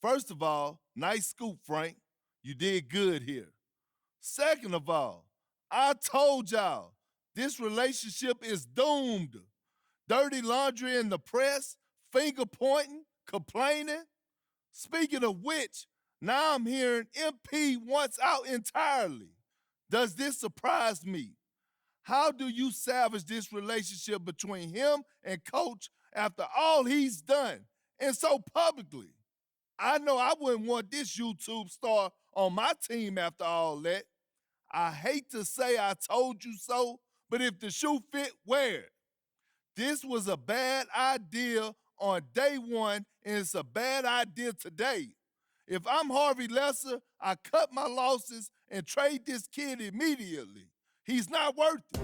First of all, nice scoop, Frank. You did good here. Second of all, I told y'all this relationship is doomed. Dirty laundry in the press, finger pointing, complaining. Speaking of which, now I'm hearing MP wants out entirely. Does this surprise me? How do you salvage this relationship between him and coach after all he's done and so publicly? I know I wouldn't want this YouTube star on my team after all that. I hate to say I told you so, but if the shoe fit, wear it. This was a bad idea on day one, and it's a bad idea today. If I'm Harvey Lesser, I cut my losses and trade this kid immediately. He's not worth it.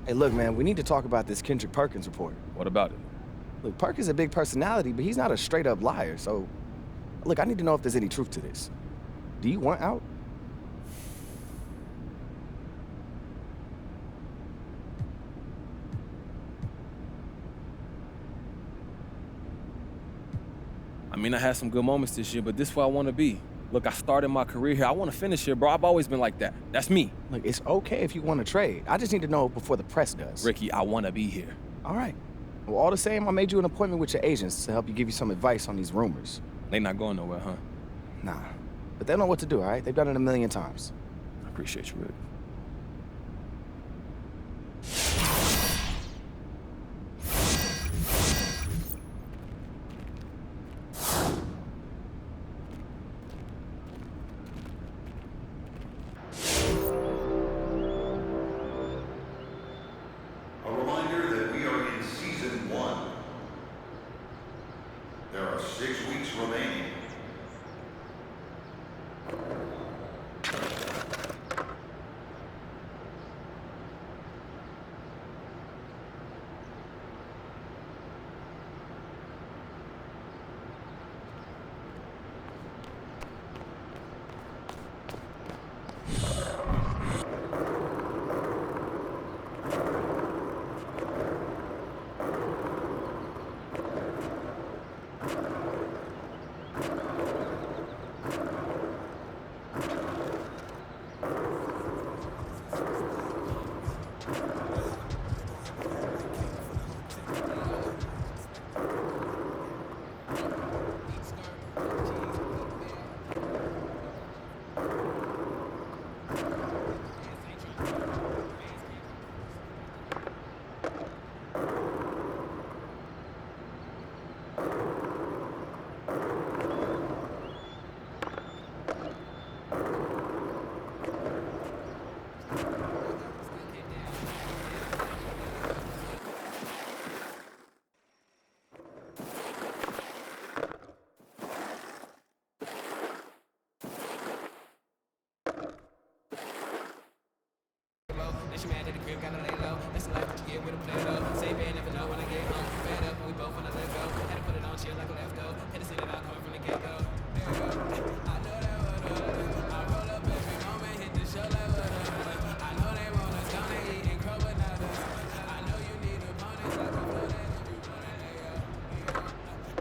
Hey, look, man, we need to talk about this Kendrick Perkins report. What about it? Look, Perkins is a big personality, but he's not a straight-up liar, so... Look, I need to know if there's any truth to this. Do you want out? I mean, I had some good moments this year, but this is where I want to be. Look, I started my career here. I want to finish here, bro. I've always been like that. That's me. Look, it's okay if you want to trade. I just need to know before the press does. Ricky, I want to be here. All right. Well, all the same, I made you an appointment with your agents to help you give you some advice on these rumors. They not going nowhere, huh? Nah. But they know what to do, all right? They've done it a million times. I appreciate you, Rick. A reminder that we are in season 1. There are 6 weeks remaining. Then she mad at the crib, gotta lay low. That's the life that you get with a play though. Say bad, never know when I get home. Fed up, and we both wanna let go. Had to put it on chill like a left go. Had to see it out coming from the get go. I know that what up. I roll up every moment, hit the show like what up. I know they want us, don't they eating crow but not us. I know you need opponents like a flow that you wanna lay up.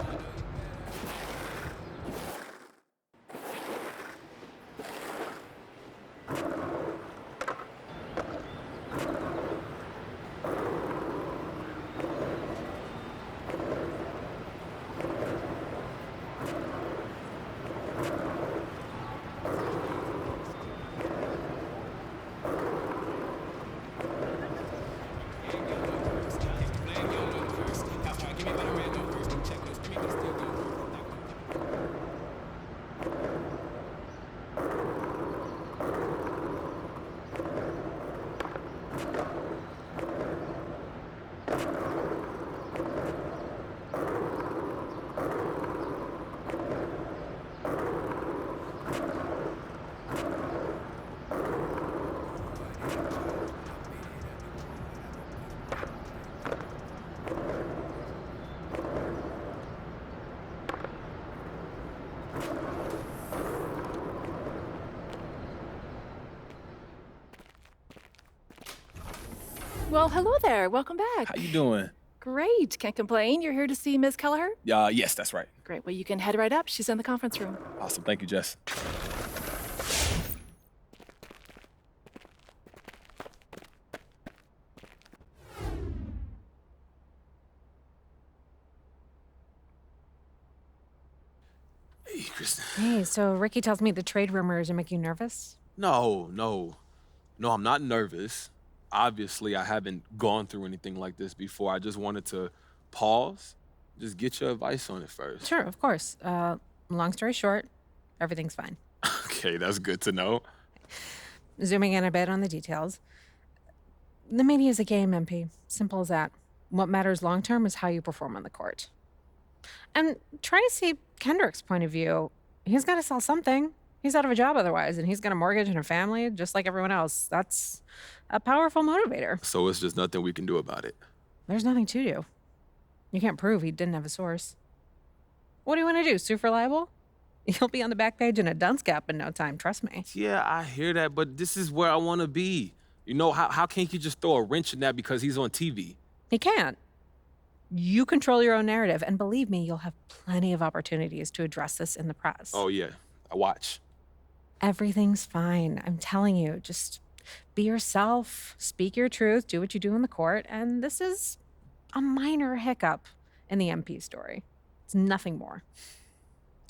Well, hello there. Welcome back. How you doing? Great. Can't complain. You're here to see Ms. Kelleher? Yes, that's right. Great. Well, you can head right up. She's in the conference room. Awesome. Thank you, Jess. Hey, Kristen. Hey, so Ricky tells me the trade rumors are making you nervous? No, I'm not nervous. Obviously, I haven't gone through anything like this before. I just wanted to pause, just get your advice on it first. Sure, of course. Long story short, everything's fine. Okay, that's good to know. Zooming in a bit on the details. The media is a game, MP. Simple as that. What matters long term is how you perform on the court. And try to see Kendrick's point of view. He's got to sell something. He's out of a job otherwise, and he's got a mortgage and a family just like everyone else. That's a powerful motivator. So it's just nothing we can do about it. There's nothing to do. You can't prove he didn't have a source. What do you want to do, sue for libel? You'll be on the back page in a dunce cap in no time, trust me. Yeah, I hear that, but this is where I want to be. You know, how can't you just throw a wrench in that because he's on TV? He can't. You control your own narrative, and believe me, you'll have plenty of opportunities to address this in the press. Oh, yeah, I watch. Everything's fine. I'm telling you, just be yourself, speak your truth, do what you do in the court, and this is a minor hiccup in the MP story. It's nothing more.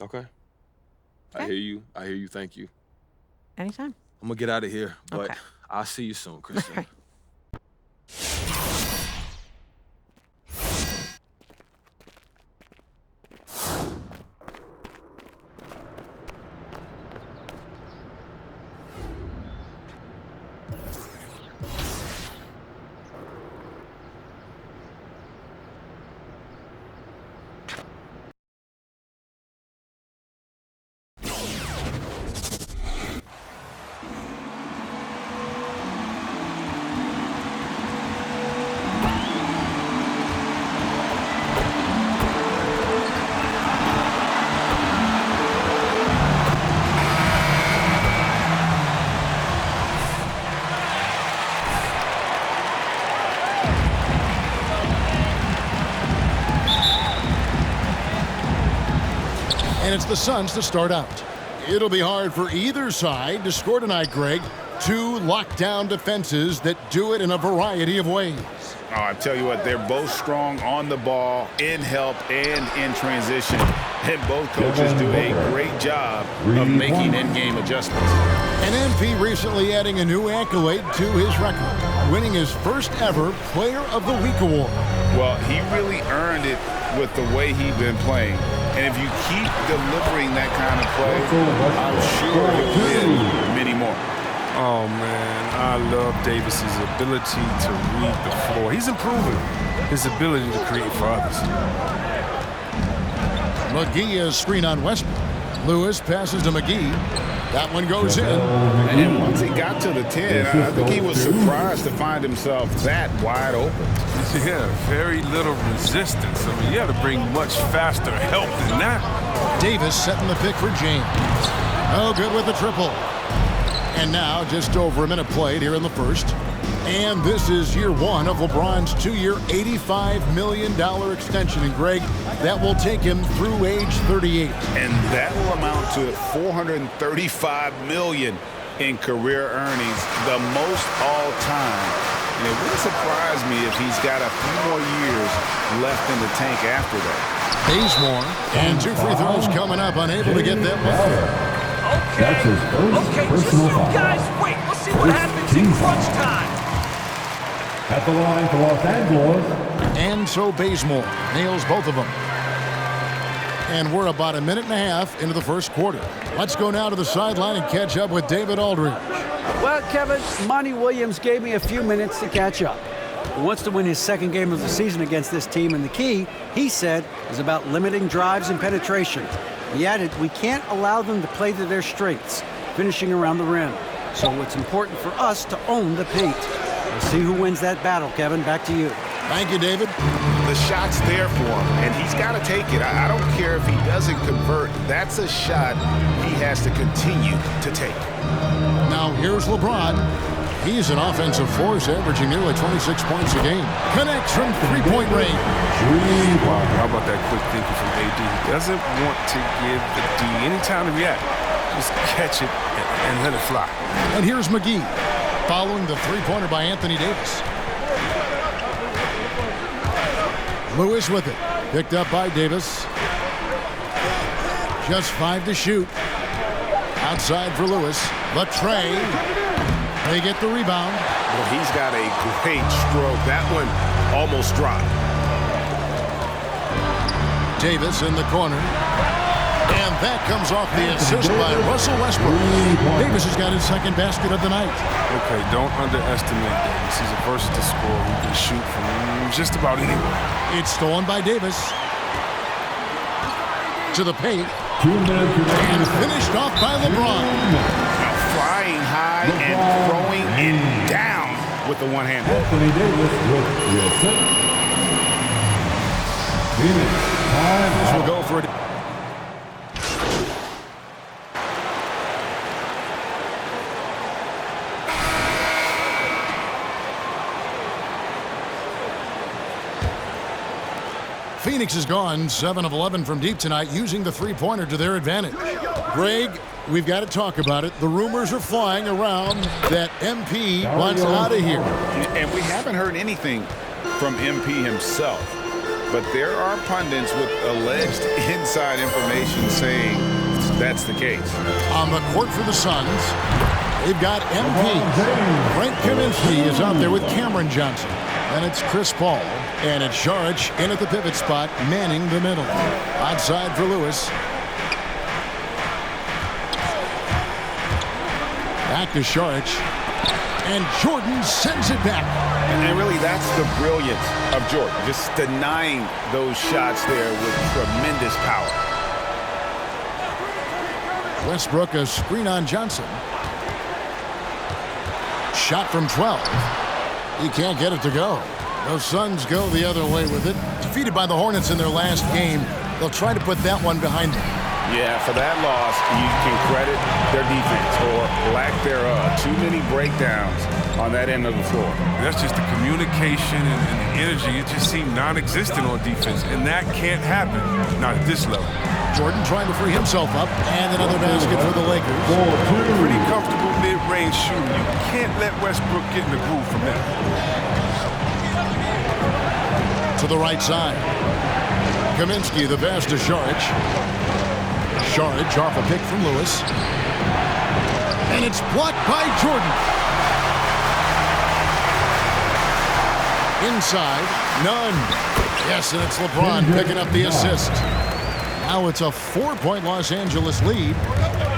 Okay. Okay. I hear you. Thank you. Anytime. I'm gonna get out of here, but Okay. I'll see you soon, Kristen. All right. And it's the Suns to start out. It'll be hard for either side to score tonight, Greg. Two lockdown defenses that do it in a variety of ways. Oh, I tell you what, they're both strong on the ball, in help, and in transition. And both coaches do a great job of making in-game adjustments. And MP recently adding a new accolade to his record, winning his first ever Player of the Week award. Well, he really earned it with the way he's been playing. And if you keep delivering that kind of play, I'm sure he'll win many more. Oh, man, I love Davis's ability to read the floor. He's improving his ability to create for others. McGee is screen on Westbrook. Lewis passes to McGee. That one goes in. And once he got to the 10, I think he was surprised to find himself that wide open. Yeah, very little resistance. I mean, you got to bring much faster help than that. Davis setting the pick for James. Oh, good with the triple. And now just over a minute played here in the first. And this is year one of LeBron's two-year, $85 million extension. And Greg, that will take him through age 38. And that will amount to $435 million in career earnings, the most all time. And it wouldn't surprise me if he's got a few more years left in the tank after that. Bazemore, and two free throws coming up, unable to get them one. Okay, just you guys wait. We'll see what happens in crunch time. At the line for Los Angeles. And so Bazemore nails both of them. And we're about a minute and a half into the first quarter. Let's go now to the sideline and catch up with David Aldridge. Well, Kevin, Monty Williams gave me a few minutes to catch up. He wants to win his second game of the season against this team, and the key, he said, is about limiting drives and penetration. He added, we can't allow them to play to their strengths, finishing around the rim. So it's important for us to own the paint. We'll see who wins that battle, Kevin. Back to you. Thank you, David. The shot's there for him, and he's got to take it. I don't care if he doesn't convert. That's a shot he has to continue to take. Now here's LeBron. He's an offensive force, averaging nearly 26 points a game. Connects from three-point range. Wow, how about that quick thinking from AD? He doesn't want to give the D any time to react. Just catch it and let it fly. And here's McGee, following the three-pointer by Anthony Davis. Lewis with it. Picked up by Davis. Just 5 to shoot. Outside for Lewis. Latrey. They get the rebound. Well, he's got a great stroke. That one almost dropped. Davis in the corner. And that comes off the assist by Russell Westbrook. Davis has got his second basket of the night. Okay, don't underestimate Davis. He's a versatile scorer who can shoot from just about anywhere. It's stolen by Davis. To the paint. And finished off by LeBron. Flying high and throwing it down with the one-hand. Anthony Davis with the assist. Phoenix, time This will out. go for it. Phoenix has gone 7 of 11 from deep tonight, using the three-pointer to their advantage. Greg, we've got to talk about it. The rumors are flying around that MP wants out of here. And we haven't heard anything from MP himself. But there are pundits with alleged inside information saying that's the case. On the court for the Suns, they've got MP. Frank Kaminsky is out there with Cameron Johnson. And it's Chris Paul. And it's Saric in at the pivot spot, manning the middle. Outside for Lewis. Back to Saric. And Jordan sends it back. And really, that's the brilliance of Jordan. Just denying those shots there with tremendous power. Westbrook, a screen on Johnson. Shot from 12. He can't get it to go. The Suns go the other way with it. Defeated by the Hornets in their last game. They'll try to put that one behind them. Yeah, for that loss, you can credit their defense or lack thereof. Too many breakdowns on that end of the floor. That's just the communication and the energy. It just seemed non-existent on defense, and that can't happen, not at this level. Jordan trying to free himself up, and another basket for the Lakers. Pretty comfortable mid-range shooting. You can't let Westbrook get in the groove from that. To the right side. Kaminsky, the pass to Saric. Saric off a pick from Lewis. And it's blocked by Jordan. Inside, none. Yes, and it's LeBron picking up the assist. Now it's a 4-point Los Angeles lead.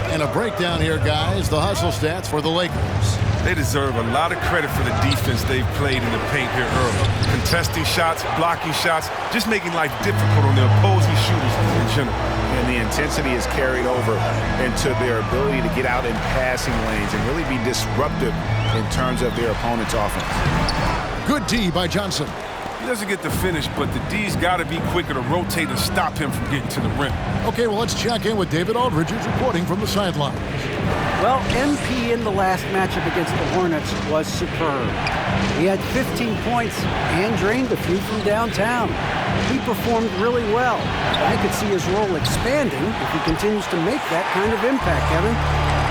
And a breakdown here, guys. The hustle stats for the Lakers. They deserve a lot of credit for the defense they've played in the paint here early. Contesting shots, blocking shots, just making life difficult on the opposing shooters in general. And the intensity is carried over into their ability to get out in passing lanes and really be disruptive in terms of their opponent's offense. Good D by Johnson. He doesn't get the finish, but the D's got to be quicker to rotate and stop him from getting to the rim. Okay, well, let's check in with David Aldridge, who's reporting from the sidelines. Well, MP in the last matchup against the Hornets was superb. He had 15 points and drained a few from downtown. He performed really well. I could see his role expanding if he continues to make that kind of impact, Kevin.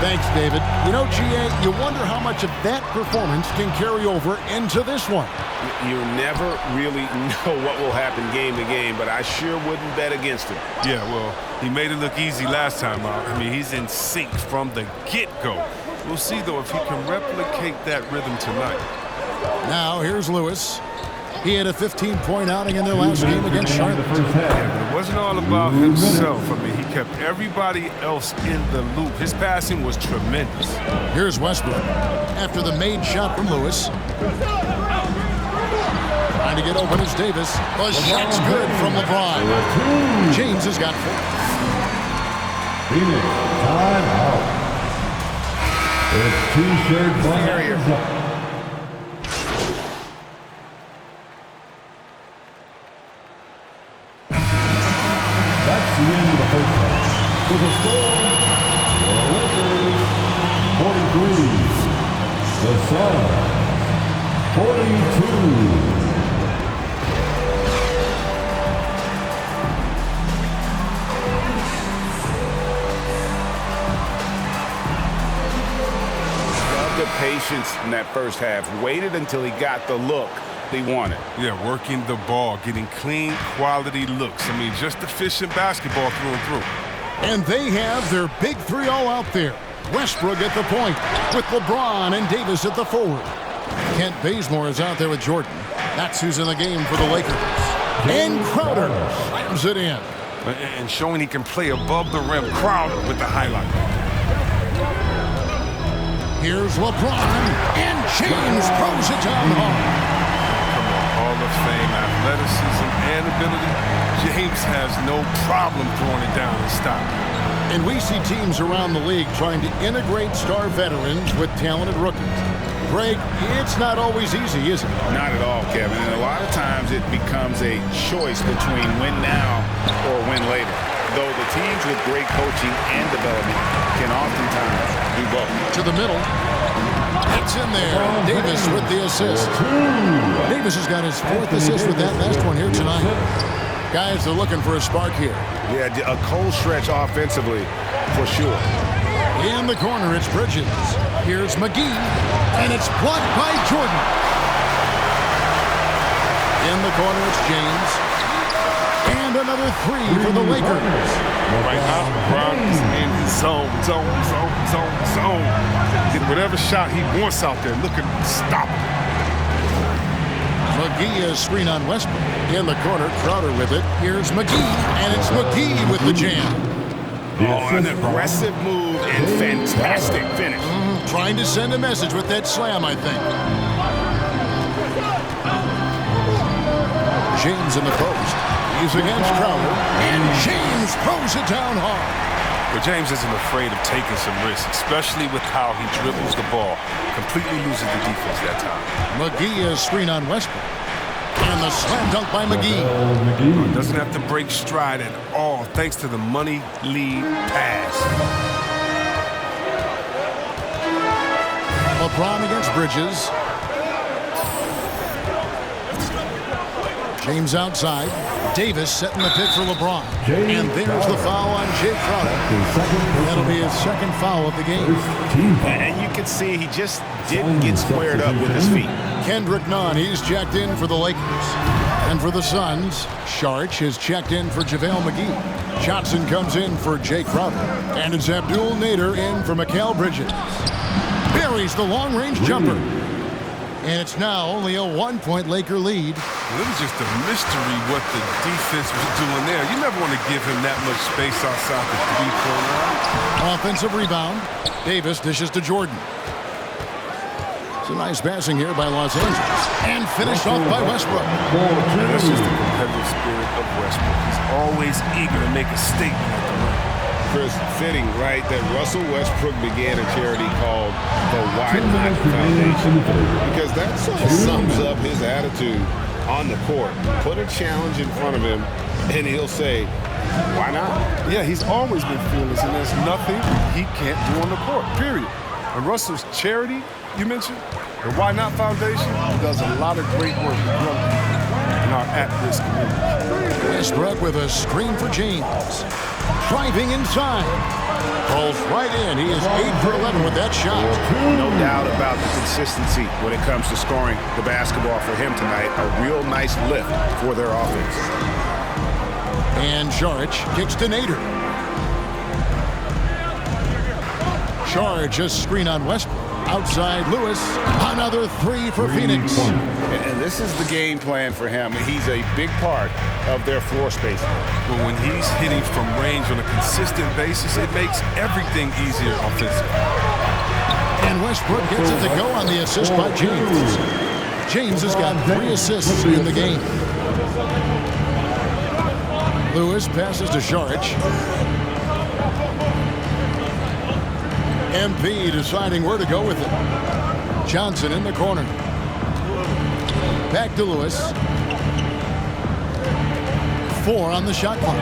Thanks, David. You know, GA, you wonder how much of that performance can carry over into this one. You never really know what will happen game to game, but I sure wouldn't bet against him. Yeah, well, he made it look easy last time out. I mean, he's in sync from the get-go. We'll see, though, if he can replicate that rhythm tonight. Now, here's Lewis. He had a 15-point outing in their last game against Charlotte. Yeah, but it wasn't all about himself. I mean, he kept everybody else in the loop. His passing was tremendous. Here's Westbrook after the made shot from Lewis. Trying to get open is Davis. The shot's good from LeBron. James has got 4. Phoenix, time out. It's two-shirt flags. The Suns, 42. The patience in that first half. Waited until he got the look he wanted. Yeah, working the ball, getting clean, quality looks. I mean, just efficient basketball through and through. And they have their big three all out there. Westbrook at the point with LeBron and Davis at the forward. Kent Bazemore is out there with Jordan. That's who's in the game for the Lakers. And Crowder slams it in. And showing he can play above the rim. Crowder with the highlight. Here's LeBron, and James throws it down hard. Come on, Hall of Fame, athleticism, and ability. James has no problem throwing it down and stopping. And we see teams around the league trying to integrate star veterans with talented rookies. Greg, it's not always easy, is it? Not at all, Kevin. And a lot of times it becomes a choice between win now or win later. Though the teams with great coaching and development can oftentimes do both. To the middle. It's in there. Davis with the assist. Davis has got his fourth assist with that last one here tonight. Guys, they're looking for a spark here. Yeah, a cold stretch offensively for sure. In the corner, it's Bridges. Here's McGee, and it's blocked by Jordan. In the corner, it's James. And another three for the Lakers. Right now, LeBron is in his zone. Get whatever shot he wants out there. Looking to stop him. McGee is screen on Westbrook. In the corner, Crowder with it. Here's McGee, and it's McGee with the jam. Oh, an aggressive move and fantastic finish. Trying to send a message with that slam, I think. James in the post. He's against Crowder, and James throws it down hard. But James isn't afraid of taking some risks, especially with how he dribbles the ball. Completely loses the defense that time. McGee is screen on Westbrook. And the slam dunk by McGee. Doesn't have to break stride at all, thanks to the money lead pass. LeBron against Bridges. James outside. Davis setting the pick for LeBron. And there's the foul on Jay Crowder. That'll be his second foul of the game. And you can see he just didn't get squared up with his feet. Kendrick Nunn, he's checked in for the Lakers. And for the Suns, Sharch is checked in for JaVale McGee. Johnson comes in for Jay Crowder. And it's Abdul Nader in for Mikal Bridges. Buries the long-range jumper. And it's now only a 1-point Laker lead. Well, it was just a mystery what the defense was doing there. You never want to give him that much space outside the three-point line. Offensive rebound. Davis dishes to Jordan. It's a nice passing here by Los Angeles. And finished off by Westbrook. And that's just the competitive spirit of Westbrook. He's always eager to make a statement at the rim. Chris, fitting, right, that Russell Westbrook began a charity called the Why Not Foundation. Because that sort of sums up his attitude on the court. Put a challenge in front of him, and he'll say, why not? Yeah, he's always been fearless, and there's nothing he can't do on the court, period. And Russell's charity, you mentioned, the Why Not Foundation, does a lot of great work with young people in our at-risk community. Westbrook with a screen for James. Driving inside. Falls right in. He is 8 for 11 with that shot. No doubt about the consistency when it comes to scoring the basketball for him tonight. A real nice lift for their offense. And Sharch kicks to Nader. Sharch a screen on Westbrook. Outside Lewis. Another three for Phoenix. And this is the game plan for him. He's a big part of their floor spacing. But when he's hitting from range on a consistent basis, it makes everything easier offensively. And Westbrook gets it to go on the assist by James. James has got 3 assists in the game. Lewis passes to Sharch. MP deciding where to go with it. Johnson in the corner. Back to Lewis. 4 on the shot clock.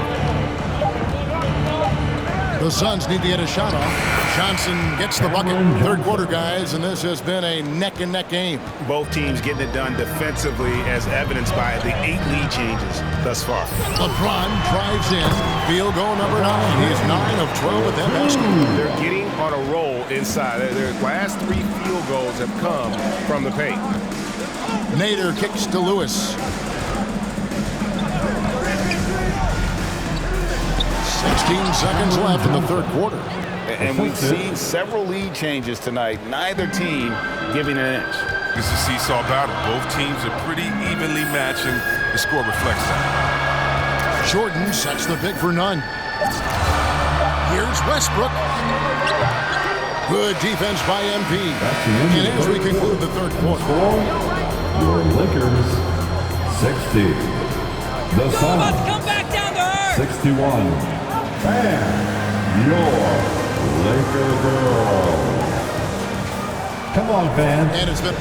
The Suns need to get a shot off. Johnson gets the bucket. Third quarter, guys, and this has been a neck-and-neck game. Both teams getting it done defensively as evidenced by the 8 lead changes thus far. LeBron drives in. Field goal number 9. He's 9 of 12 with that basket. They're getting on a roll inside. Their last 3 field goals have come from the paint. Nader kicks to Lewis. 16 seconds left in the third quarter. And we've seen several lead changes tonight. Neither team giving an inch. It's a seesaw battle. Both teams are pretty evenly matching. The score reflects that. Jordan sets the pick for none. Here's Westbrook. Good defense by MP. And as we conclude the third quarter. Your Lakers 60. The Suns Come back down to earth. 61. And your Laker girls. Come on, fans. And it's been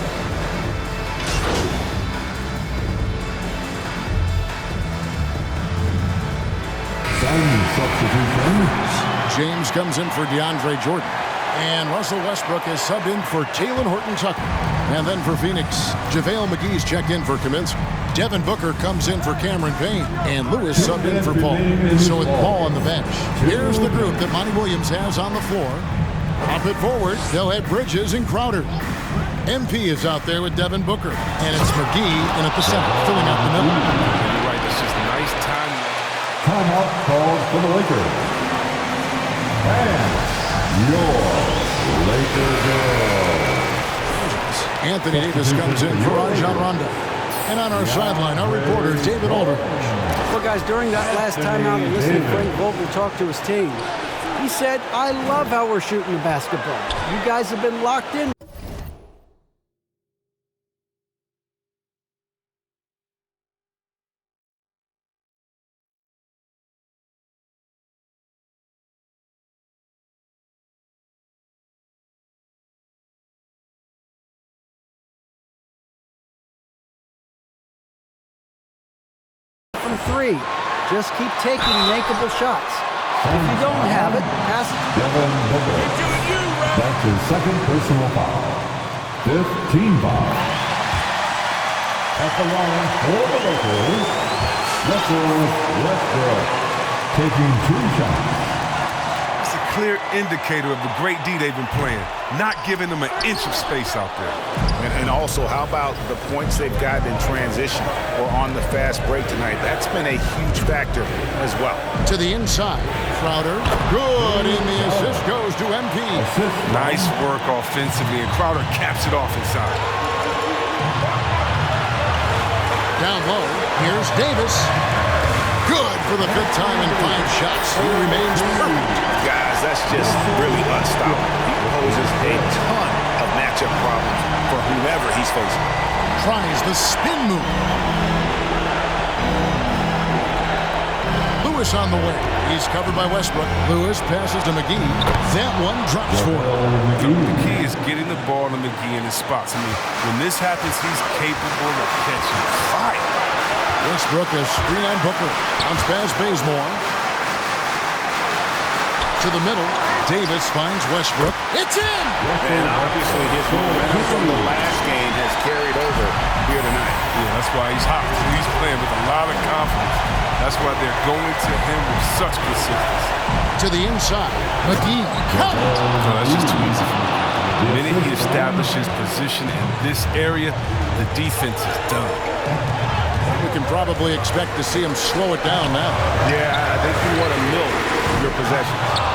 substitution. James comes in for DeAndre Jordan. And Russell Westbrook is subbed in for Talen Horton-Tucker. And then for Phoenix, JaVale McGee's checked in for Kaminsky. Devin Booker comes in for Cameron Payne. And Lewis subbed in for Paul. So with Paul on the bench, here's the group that Monty Williams has on the floor. Up it forward, they'll have Bridges and Crowder. MP is out there with Devin Booker. And it's McGee in at the center, filling out the middle. You're right, it's just nice time. Timeout called for the Lakers. And your Laker girls. Anthony Davis comes in for Rajon Rondo. And on our sideline, our reporter, David Aldridge. Well, guys, during that last timeout and listening to Frank Vogel talk to his team, he said, I love how we're shooting the basketball. You guys have been locked in. From 3. Just keep taking makeable shots. If you don't have it, pass it. Devin Booker. That's his second personal foul. 5th team foul. At the line for the Lakers, Russell Westbrook taking 2 shots. It's a clear indicator of the great D they've been playing, not giving them an inch of space out there. And also, how about the points they've gotten in transition or on the fast break tonight? That's been a huge factor as well. To the inside, Crowder. Good, and the assist goes to MP. Nice work offensively, and Crowder caps it off inside. Down low, here's Davis. Good for the 5th time in 5 shots. He remains perfect. Guys, that's just really unstoppable. He poses a ton of matchup problems for whomever he's facing. Tries the spin move. Lewis on the way. He's covered by Westbrook. Lewis passes to McGee. That one drops for him. The key is getting the ball to McGee in his spots. I mean, when this happens, he's capable of catching fire. Westbrook has screen on Booker. Bounce pass Bazemore. To the middle. Davis finds Westbrook. It's in! And obviously his momentum from the last game has carried over here tonight. Yeah, that's why he's hot. He's playing with a lot of confidence. That's why they're going to him with such consistency. To the inside. McGee. Count! No, that's just too easy for him. The minute he establishes position in this area, the defense is done. We can probably expect to see him slow it down now. Yeah, I think you want to milk your possessions.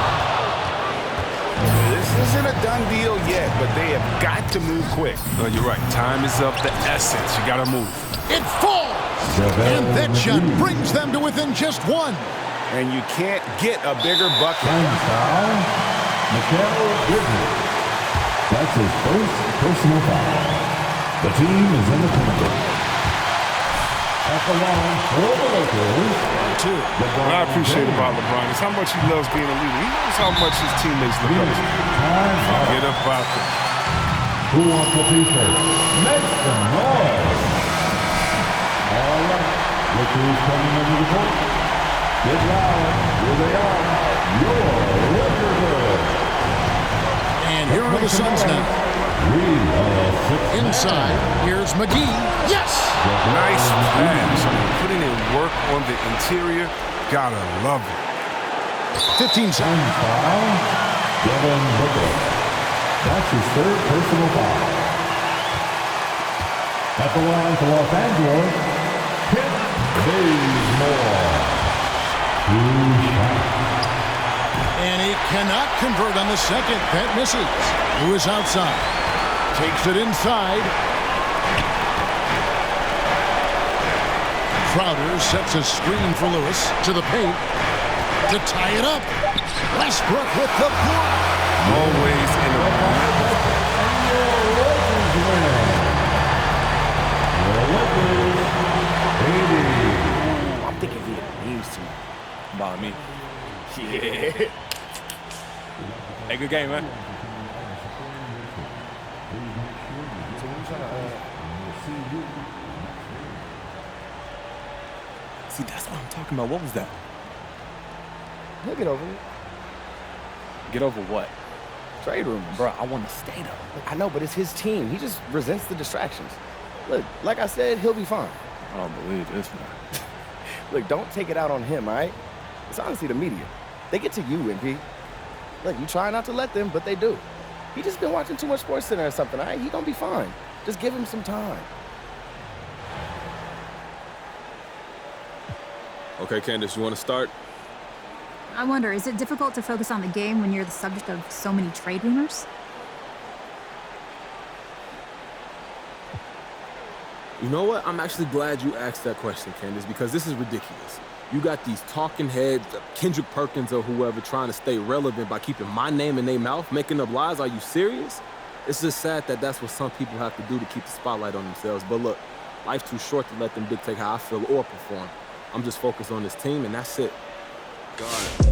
This isn't a done deal yet, but they have got to move quick. No, you're right. Time is of the essence. You got to move. It falls! And that shot brings them to within just 1. And you can't get a bigger bucket. Foul, Mikal Bridges. That's his first personal foul. The team is in the penalty. At the line for the Lakers. What I appreciate about LeBron is how much he loves being a leader. He knows how much his teammates look up to him. Forget about that. Who wants a t-shirt? Make some noise. All right. Look who's coming into the court. Get loud. Here they are. And here are the Suns now. Inside, here's McGee. Yes! Nice pass. Putting in work on the interior. Gotta love it. 15 seconds. Devin Booker. That's his third personal foul. At the line for Los Angeles, Kent Bazemore. 2 shots. And he cannot convert on the second. That misses. Lewis outside. Takes it inside. Crowder sets a screen for Lewis to the paint to tie it up. Westbrook with the block. Always in the I'm thinking Vietnamese too. About me. Yeah. Hey, good game, man. See, that's what I'm talking about. What was that? He'll get over it. Get over what? Trade rumors. Bro, I want to stay though. Look, I know, but it's his team. He just resents the distractions. Look, like I said, he'll be fine. I don't believe this, man. Look, don't take it out on him, all right? It's honestly the media. They get to you, MP. Look, you try not to let them, but they do. He just been watching too much SportsCenter or something, all right? He gonna be fine. Just give him some time. Okay, Candace, you want to start? I wonder, is it difficult to focus on the game when you're the subject of so many trade rumors? You know what? I'm actually glad you asked that question, Candace, because this is ridiculous. You got these talking heads, Kendrick Perkins or whoever, trying to stay relevant by keeping my name in their mouth, making up lies. Are you serious? It's just sad that that's what some people have to do to keep the spotlight on themselves. But look, life's too short to let them dictate how I feel or perform. I'm just focused on this team, and that's it. Got it.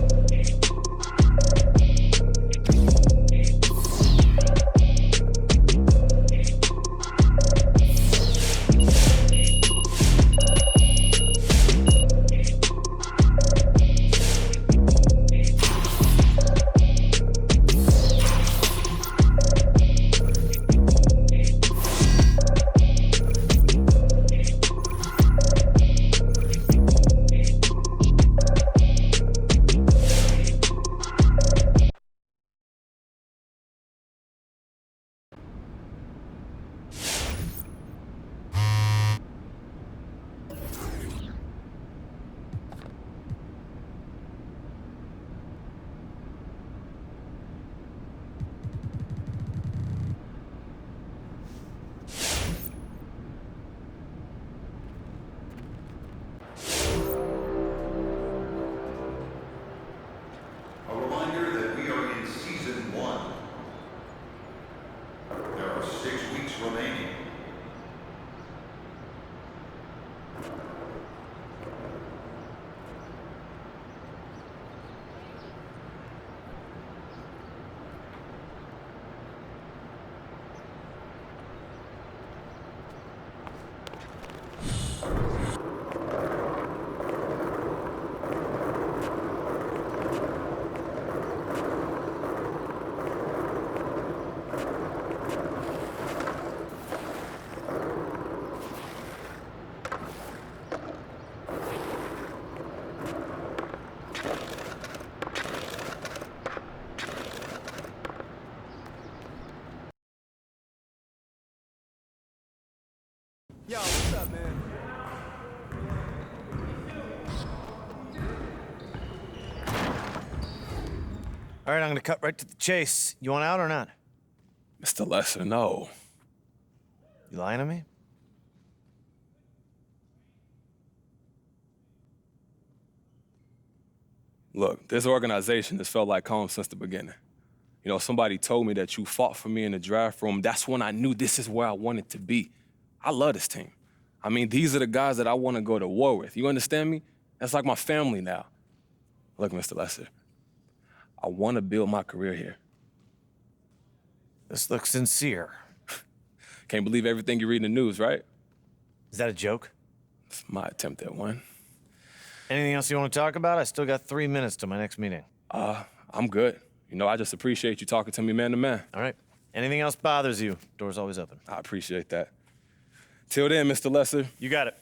A reminder that we are in Season 1. There are 6 weeks remaining. Yo, what's up, man? All right, I'm gonna cut right to the chase. You want out or not? Mr. Lesser, no. You lying to me? Look, this organization has felt like home since the beginning. You know, somebody told me that you fought for me in the draft room. That's when I knew this is where I wanted to be. I love this team. I mean, these are the guys that I want to go to war with. You understand me? That's like my family now. Look, Mr. Lesser, I want to build my career here. This looks sincere. Can't believe everything you read in the news, right? Is that a joke? It's my attempt at one. Anything else you want to talk about? I still got 3 minutes to my next meeting. I'm good. You know, I just appreciate you talking to me man to man. All right. Anything else bothers you, door's always open. I appreciate that. Till then, Mr. Lesser. You got it.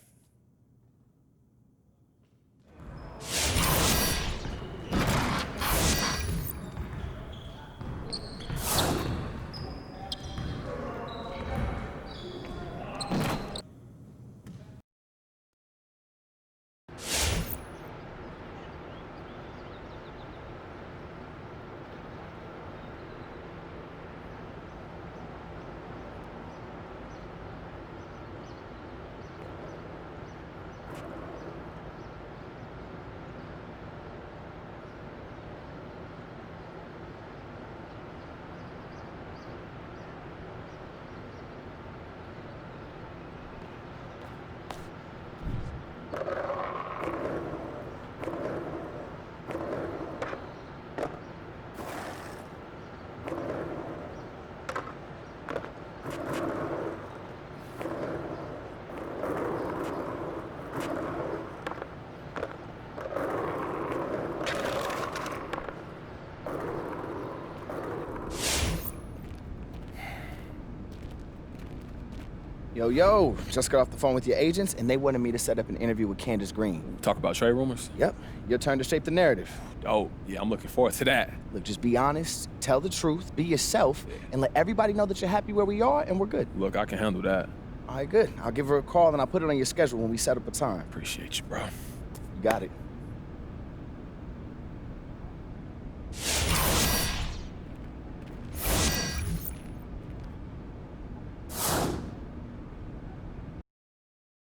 Yo, just got off the phone with your agents, and they wanted me to set up an interview with Candace Green. Talk about trade rumors? Yep, your turn to shape the narrative. Oh, yeah, I'm looking forward to that. Look, just be honest, tell the truth, be yourself, and let everybody know that you're happy where we are, and we're good. Look, I can handle that. All right, good. I'll give her a call, and I'll put it on your schedule when we set up a time. Appreciate you, bro. You got it.